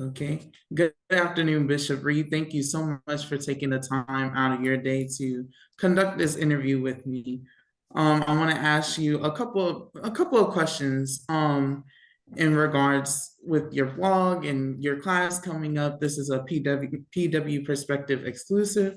Okay. Good afternoon, Bishop Reid. Thank you so much for taking the time out of your day to conduct this interview with me. I want to ask you a couple of questions in regards with your blog and your class coming up. This is a PW Perspective exclusive.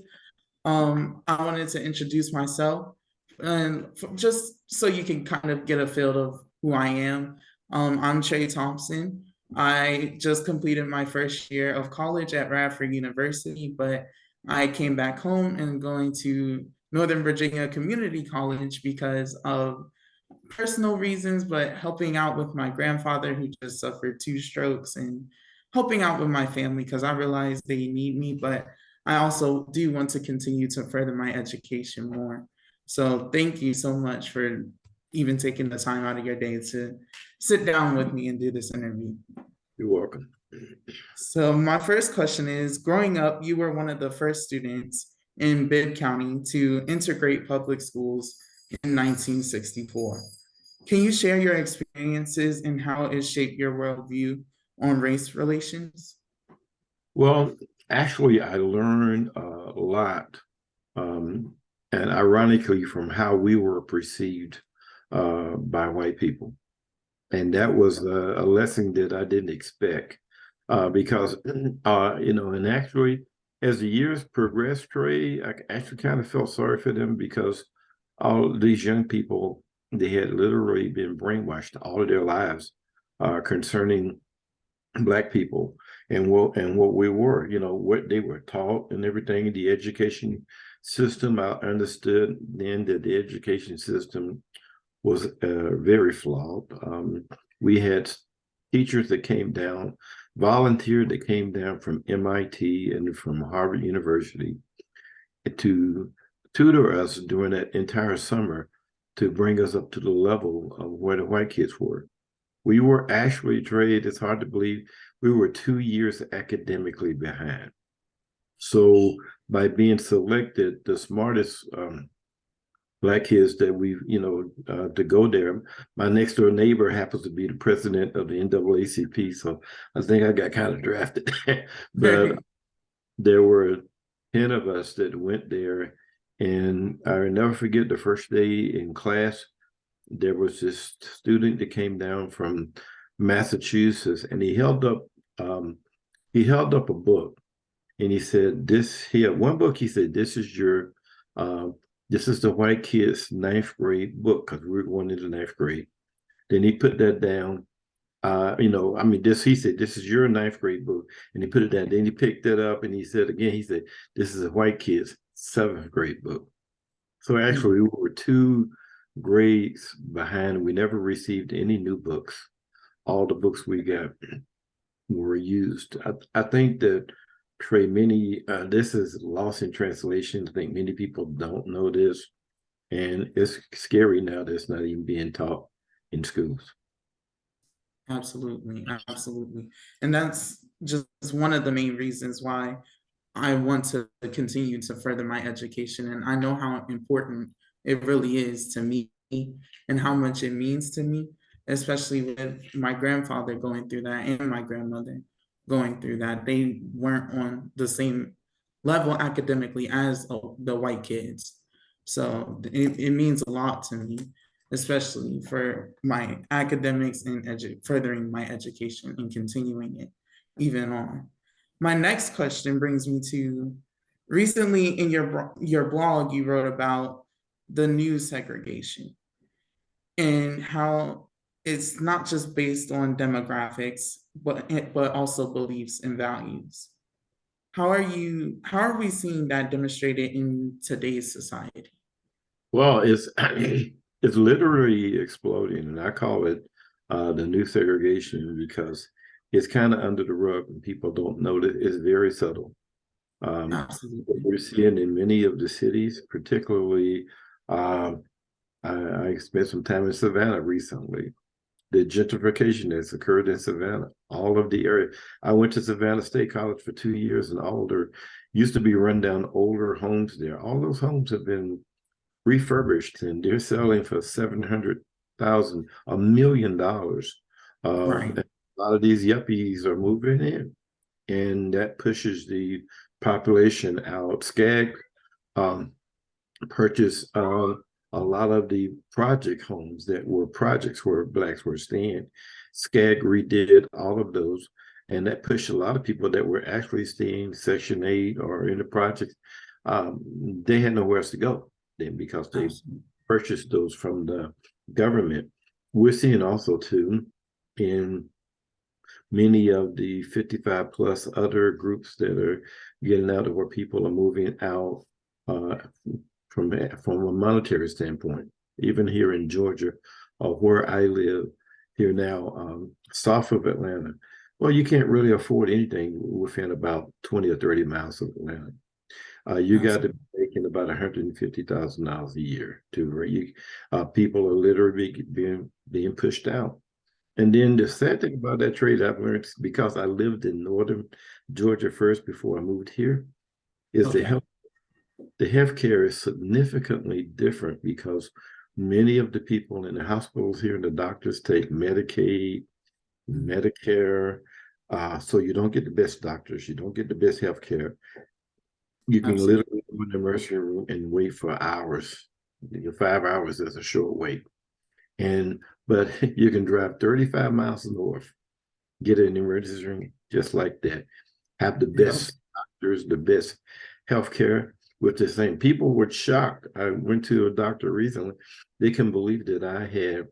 I wanted to introduce myself and just so you can kind of get a feel of who I am. I'm Trey Thompson. I just completed my first year of college at Radford University, but I came back home and going to Northern Virginia Community College because of personal reasons, but helping out with my grandfather who just suffered two strokes and helping out with my family because I realized they need me, but I also do want to continue to further my education more. So thank you so much for even taking the time out of your day to sit down with me and do this interview. You're welcome. So my first question is, growing up, you were one of the first students in Bibb County to integrate public schools in 1964. Can you share your experiences and how it shaped your worldview on race relations? Well, actually, I learned a lot, um, and ironically, from how we were perceived by white people. And that was a lesson that I didn't expect because, and actually, as the years progressed, Trey, I actually kind of felt sorry for them because all these young people, they had literally been brainwashed all of their lives concerning Black people and what we were, what they were taught and everything. The education system, I understood then that the education system was very flawed. We had teachers that came down, volunteers that came down from MIT and from Harvard University to tutor us during that entire summer to bring us up to the level of where the white kids were. We were actually, Trey, it's hard to believe, we were 2 years academically behind. So by being selected, the smartest Black kids that we, to go there. My next door neighbor happens to be the president of the NAACP, so I think I got kind of drafted. But there were 10 of us that went there, and I'll never forget the first day in class. There was this student that came down from Massachusetts, and he held up a book, and he said, he had one book. He said, this is the white kids' ninth grade book, because we were going into ninth grade. Then he put that down. He said, this is your ninth grade book. And he put it down. Then he picked it up and he said, this is a white kid's seventh grade book. So actually, we were 2 grades behind. We never received any new books. All the books we got were used. I think that Trey, this is lost in translation. I think many people don't know this, and it's scary now that it's not even being taught in schools. Absolutely, absolutely. And that's just one of the main reasons why I want to continue to further my education. And I know how important it really is to me and how much it means to me, especially with my grandfather going through that and my grandmother going through that. They weren't on the same level academically as the white kids. So it means a lot to me, especially for my academics and furthering my education and continuing it even on. My next question brings me to recently in your blog, you wrote about the new segregation and how it's not just based on demographics, but also beliefs and values. How are we seeing that demonstrated in today's society? Well, it's it's literally exploding, and I call it the new segregation because it's kind of under the rug and people don't know that it's very subtle. What Absolutely. we're seeing in many of the cities, particularly, uh, I spent some time in Savannah recently. The gentrification that's occurred in Savannah, all of the area. I went to Savannah State College for 2 years, and all there used to be rundown older homes there. All those homes have been refurbished, and they're selling for 700,000, $1 million. Right. A lot of these yuppies are moving in. and that pushes the population out. SCAG um, purchased a lot of the project homes that were projects where Blacks were staying. SCAG redid all of those, and that pushed a lot of people that were actually staying Section 8 or in the projects. They had nowhere else to go then because they purchased those from the government. We're seeing also too in many of the 55 plus other groups that are getting out of where people are moving out from a monetary standpoint. Even here in Georgia, or where I live here now, south of Atlanta, well, you can't really afford anything within about 20 or 30 miles of Atlanta. You got to be making about $150,000 a year people are literally being pushed out. And then the sad thing about that trade I've learned, because I lived in northern Georgia first before I moved here, is the healthcare is significantly different because many of the people in the hospitals here and the doctors take Medicaid, Medicare. So you don't get the best doctors, you don't get the best healthcare. You can literally go in the emergency room and wait for hours. 5 hours is a short wait. But you can drive 35 miles north, get in an emergency room just like that, have the best doctors, the best healthcare with the same. People were shocked. I went to a doctor recently. They couldn't believe that I had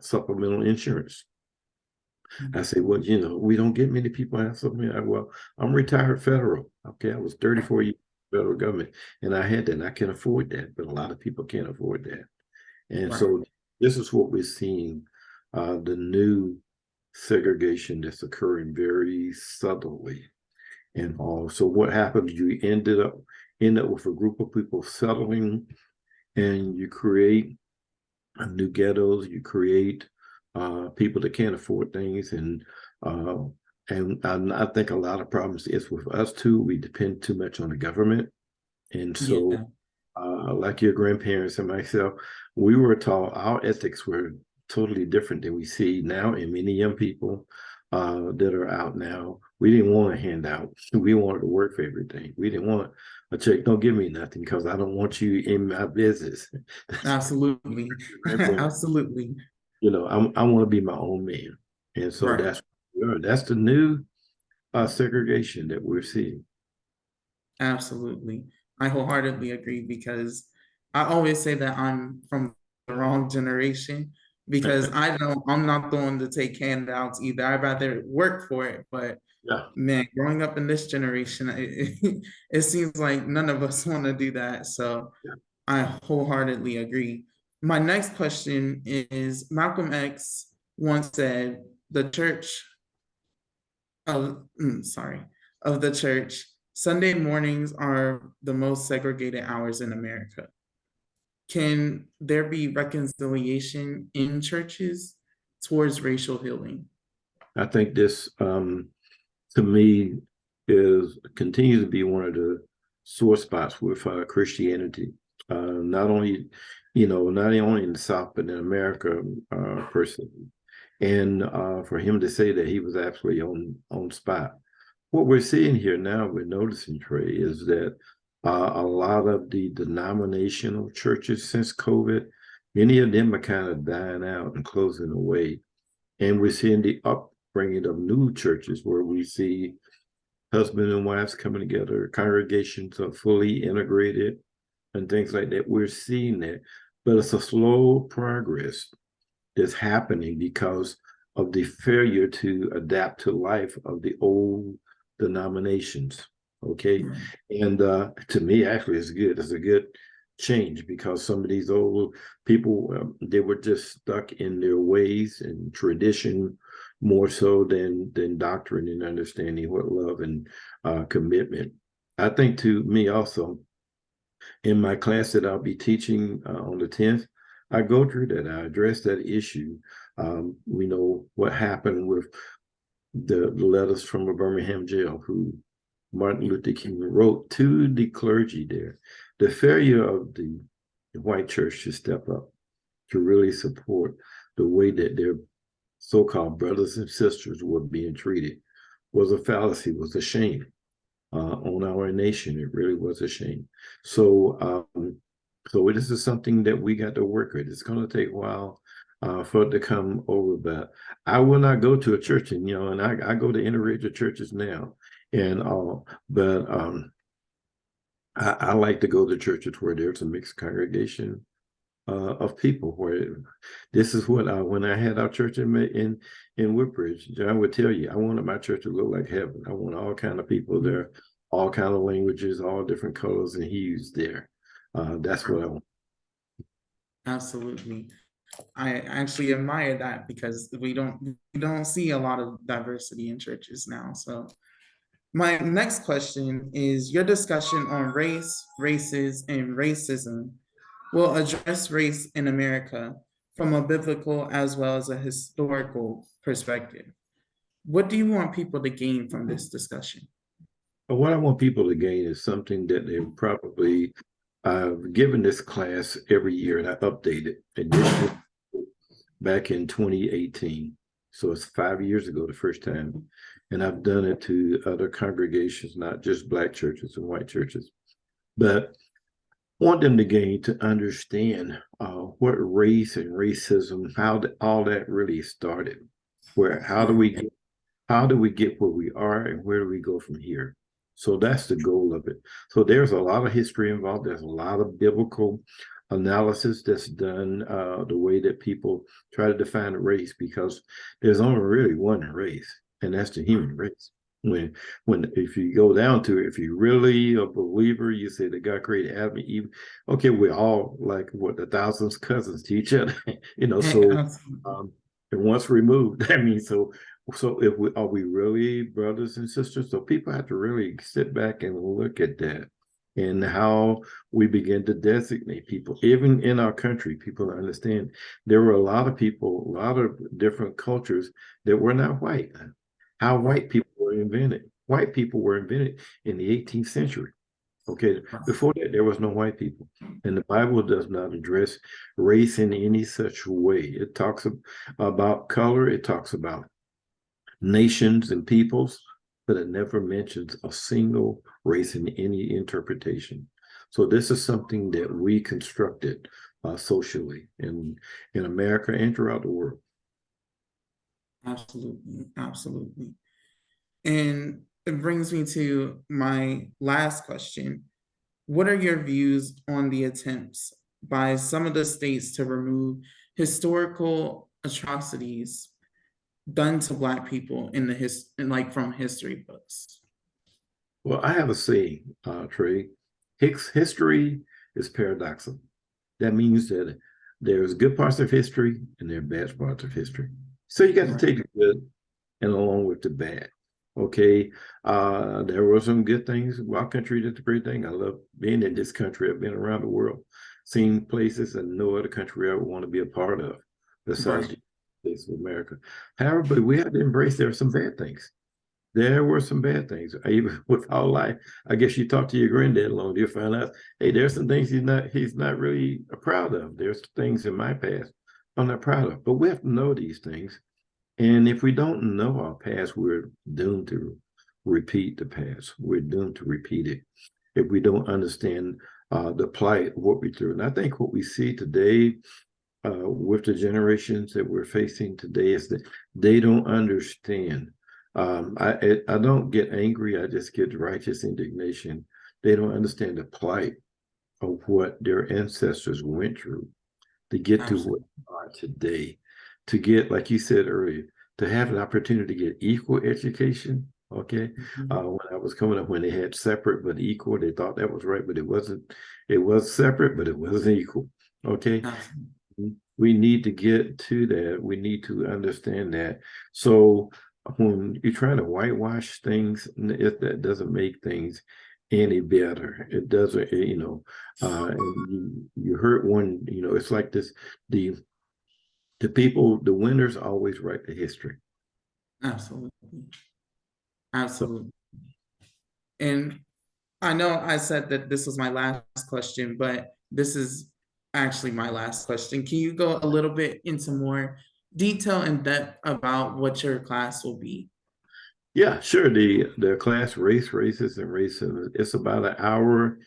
supplemental insurance. I said, well, we don't get many people have supplemental. Well, I'm retired federal. Okay, I was 34 years federal government, and I had that, and I can afford that, but a lot of people can't afford that. And so this is what we're seeing, the new segregation that's occurring very subtly. And all. So what happens, you end up with a group of people settling, and you create new ghettos, you create people that can't afford things. And I think a lot of problems is with us too. We depend too much on the government. And so like your grandparents and myself, we were taught our ethics were totally different than we see now in many young people that are out now. We didn't want a handout. We wanted to work for everything. We didn't want a check. Don't give me nothing because I don't want you in my business. Absolutely. Absolutely. I want to be my own man. And so that's the new segregation that we're seeing. Absolutely. I wholeheartedly agree because I always say that I'm from the wrong generation because I'm not the one to take handouts either. I'd rather work for it. But man, growing up in this generation, it seems like none of us want to do that. So I wholeheartly agree. My next question is Malcolm X once said, the church of, of the church, Sunday mornings are the most segregated hours in America. Can there be reconciliation in churches towards racial healing? I think this, to me, continues to be one of the sore spots with Christianity. Not only in the South, but in America, personally. And for him to say that he was absolutely on spot. What we're seeing here now, we're noticing, Trey, is that a lot of the denominational churches since COVID, many of them are kind of dying out and closing away. And we're seeing the upbringing of new churches where we see husband and wives coming together, congregations are fully integrated and things like that. We're seeing that, but it's a slow progress that's happening because of the failure to adapt to life of the old denominations. Okay. And to me, actually, it's good. It's a good change because some of these old people, they were just stuck in their ways and tradition more so than doctrine and understanding what love and commitment. I think to me also, in my class that I'll be teaching on the 10th, I go through that. I address that issue. We know what happened with the letters from a Birmingham jail who Martin Luther King wrote to the clergy there. The failure of the white church to step up to really support the way that their so-called brothers and sisters were being treated was a fallacy, was a shame on our nation. It really was a shame. So this is something that we got to work with. It's going to take a while for it to come over, but I will not go to a church, and I go to interracial churches now, and but I like to go to churches where there's a mixed congregation of people. Where this is what when I had our church in Woodbridge, John would tell you, I wanted my church to look like heaven. I want all kind of people there, all kind of languages, all different colors and hues there. That's what I want. Absolutely. I actually admire that because we don't see a lot of diversity in churches now. So my next question is your discussion on race, races, and racism will address race in America from a biblical as well as a historical perspective. What do you want people to gain from this discussion? But what I want people to gain is something that they probably given this class every year, and I update it. And this back in 2018. So it's 5 years ago the first time. And I've done it to other congregations, not just Black churches and white churches, but want them to gain to understand what race and racism, how all that really started. How do we get where we are, and where do we go from here? So that's the goal of it. So there's a lot of history involved. There's a lot of biblical analysis that's done, the way that people try to define a race, because there's only really one race, and that's the human race. If you go down to it, if you're really a believer, you say that God created Adam and Eve. Okay, we're all like the thousands cousins to each other, So and once removed, I mean, so are we really brothers and sisters? So people have to really sit back and look at that, and how we begin to designate people. Even in our country, people understand there were a lot of people, a lot of different cultures that were not white. How white people were invented. White people were invented in the 18th century. Okay, before that, there was no white people. And the Bible does not address race in any such way. It talks about color, it talks about nations and peoples, but it never mentions a single race in any interpretation. So this is something that we constructed socially in America and throughout the world. Absolutely, absolutely. And it brings me to my last question. What are your views on the attempts by some of the states to remove historical atrocities done to Black people from history books? Well, I have a saying, Trey. History is paradoxical. That means that there's good parts of history and there are bad parts of history. So you got to take the good and along with the bad. Okay. There were some good things. Our country did a great thing. I love being in this country. I've been around the world, seen places that no other country I would want to be a part of besides the States of America. However, but we have to embrace there are some bad things. There were some bad things. Even with our life, I guess you talk to your granddad long, you'll find out, hey, there's some things he's not really proud of. There's things in my past I'm not proud of. But we have to know these things. And if we don't know our past, we're doomed to repeat the past. We're doomed to repeat it if we don't understand the plight of what we through. And I think what we see today with the generations that we're facing today is that they don't understand. I don't get angry. I just get righteous indignation. They don't understand the plight of what their ancestors went through to get to what they are today. To get, like you said earlier, to have an opportunity to get equal education. Okay. When I was coming up, when they had separate but equal, they thought that was right, but it wasn't. It was separate, but it wasn't equal. Okay. We need to get to that. We need to understand that. So when you're trying to whitewash things, that doesn't make things any better. It doesn't, and you hurt one, it's like this, the people, the winners always write the history. Absolutely. Absolutely. And I know I said that this was my last question, but this is actually my last question. Can you go a little bit into more detail and depth about what your class will be? Yeah, sure. The class races and racism. It's about an hour,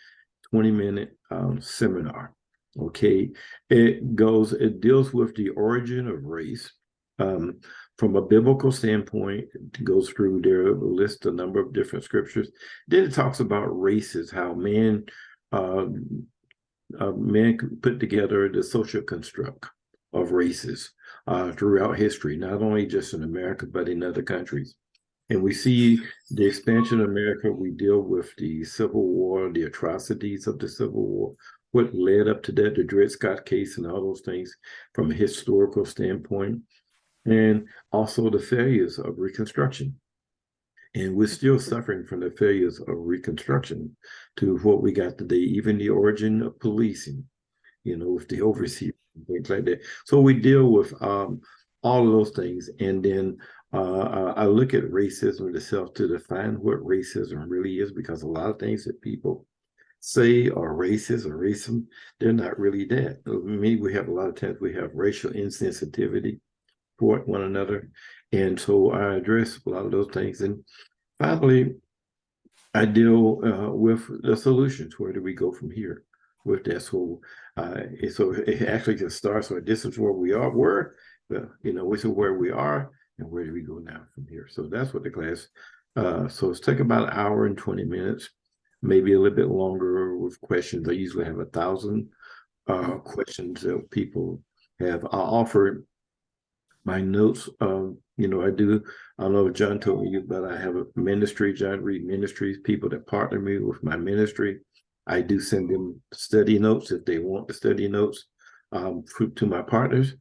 20-minute seminar. Okay. It deals with the origin of race. Um, from a biblical standpoint, it goes through there, lists a number of different scriptures. Then it talks about races, how uh, man put together the social construct of races throughout history, not only just in America, but in other countries. And we see the expansion of America. We deal with the Civil War, the atrocities of the Civil War, what led up to that, the Dred Scott case, and all those things from a historical standpoint, and also the failures of Reconstruction. And we're still suffering from the failures of Reconstruction to what we got today, even the origin of policing, with the overseers and things like that. So we deal with all of those things. And then I look at racism itself to define what racism really is, because a lot of things that people say are racist or racism, they're not really that. Maybe we have a lot of times we have racial insensitivity toward one another. And so I address a lot of those things. And finally, I deal with the solutions. Where do we go from here with that? So it actually just starts with this is where we are, this is where we are, and where do we go now from here? So that's what the class. So it's take about an hour and 20 minutes, maybe a little bit longer with questions. I usually have 1,000 questions that people have. I offer my notes. I do. I don't know if John told you, but I have a ministry, John Reid Ministries, people that partner me with my ministry. I do send them study notes if they want the study notes to my partners.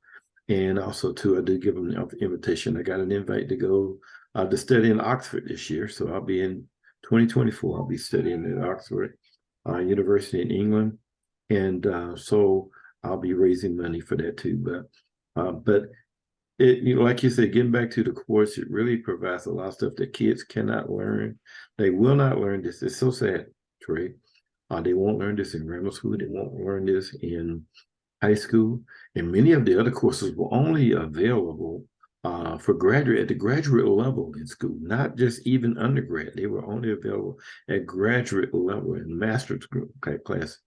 And also, too, I do give them an invitation. I got an invite to go to study in Oxford this year. So I'll be in 2024. I'll be studying at Oxford University in England. And so I'll be raising money for that, too. But like you said, getting back to the course, it really provides a lot of stuff that kids cannot learn. They will not learn this. It's so sad, Trey. They won't learn this in grammar school. They won't learn this in high school. And many of the other courses were only available for graduate at the graduate level in school, not just even undergrad. They were only available at graduate level in master's group class.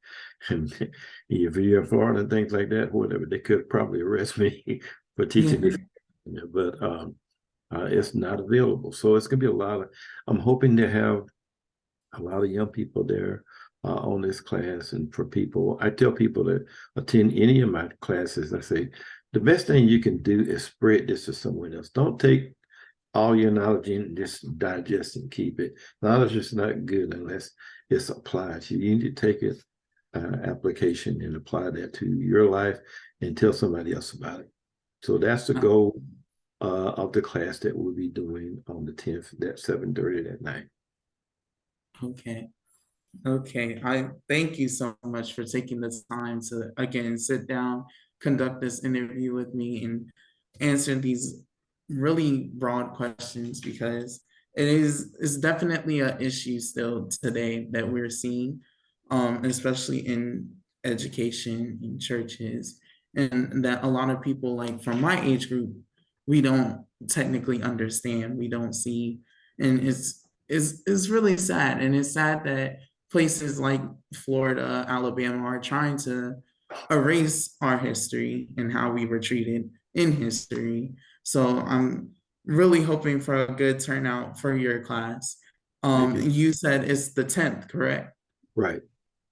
And if you're foreign and things like that, whatever, they could probably arrest me for teaching this, but it's not available. So it's gonna be I'm hoping to have a lot of young people there on this class. And for people, I tell people that attend any of my classes, I say, the best thing you can do is spread this to someone else. Don't take all your knowledge and just digest and keep it. Knowledge is not good unless it's applied to you. You need to take it application and apply that to your life and tell somebody else about it. So that's the goal of the class that we'll be doing on the 10th, at 7:30 that night. Okay. Okay. I thank you so much for taking the time to again sit down, conduct this interview with me, and answer these really broad questions, because it's definitely an issue still today that we're seeing, especially in education in churches, and that a lot of people like from my age group, we don't technically understand, we don't see, and it's really sad, and it's sad that places like Florida, Alabama are trying to erase our history and how we were treated in history. So I'm really hoping for a good turnout for your class. Thank you. You said it's the 10th, correct? Right.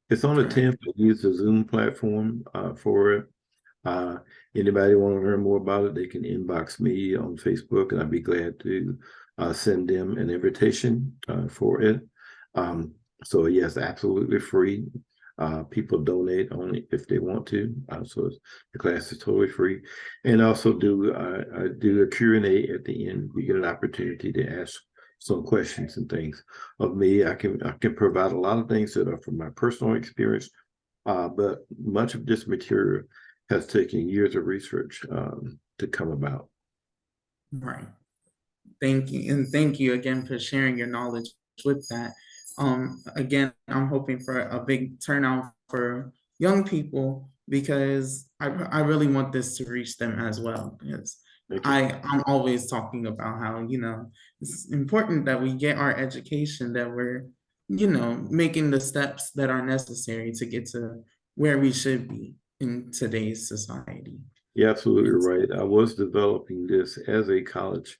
It's on the Correct. 10th. We use the Zoom platform for it. Uh, Anybody want to learn more about it, they can inbox me on Facebook, and I'd be glad to send them an invitation for it. So yes, absolutely free. People donate only if they want to. So the class is totally free. And also I do a Q&A at the end. We get an opportunity to ask some questions and things of me. I can provide a lot of things that are from my personal experience, but much of this material has taken years of research to come about. Right. Thank you. And thank you again for sharing your knowledge with that. Again, I'm hoping for a big turnout for young people, because I really want this to reach them as well. Because Thank you. I'm always talking about how, it's important that we get our education, that we're, making the steps that are necessary to get to where we should be in today's society. You're absolutely And right. I was developing this as a college.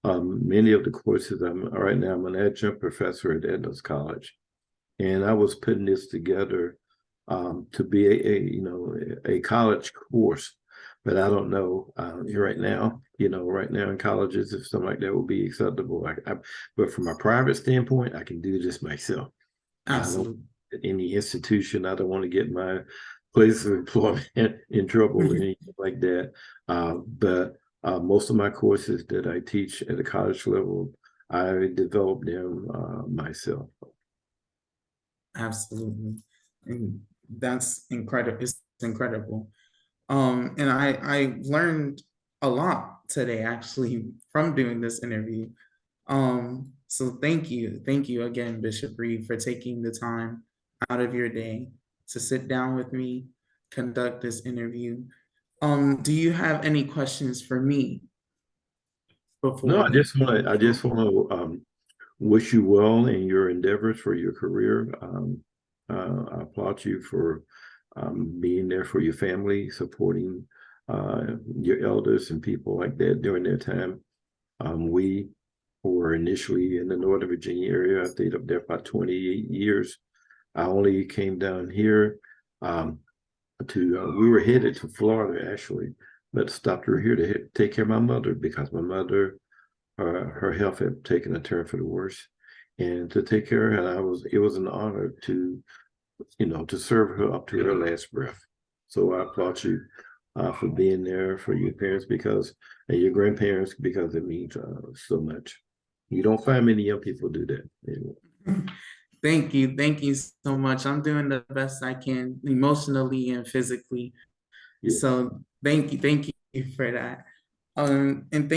Many of the courses right now, I'm an adjunct professor at Edna's College, and I was putting this together to be a college course. But I don't know right now. Right now in colleges, if something like that would be acceptable. But from a private standpoint, I can do this myself. I don't absolutely. any institution. I don't want to get my place of employment in trouble or anything like that. But most of my courses that I teach at the college level, I developed them myself. Absolutely. And that's incredible. It's incredible. And I learned a lot today actually from doing this interview. So thank you again, Bishop Reid, for taking the time out of your day to sit down with me, conduct this interview. Do you have any questions for me before No, I we? just want to. I just want to wish you well in your endeavors for your career. I applaud you for being there for your family, supporting your elders and people like that during their time. We were initially in the Northern Virginia area. I stayed up there about 28 years. I only came down here we were headed to Florida actually, but stopped her here to take care of my mother because my mother, her health had taken a turn for the worse. And to take care of her, it was an honor to serve her up to her last breath. So I applaud you for being there for your parents and your grandparents because it means so much. You don't find many young people do that anymore. Thank you so much. I'm doing the best I can emotionally and physically. Yes. So thank you for that. And thank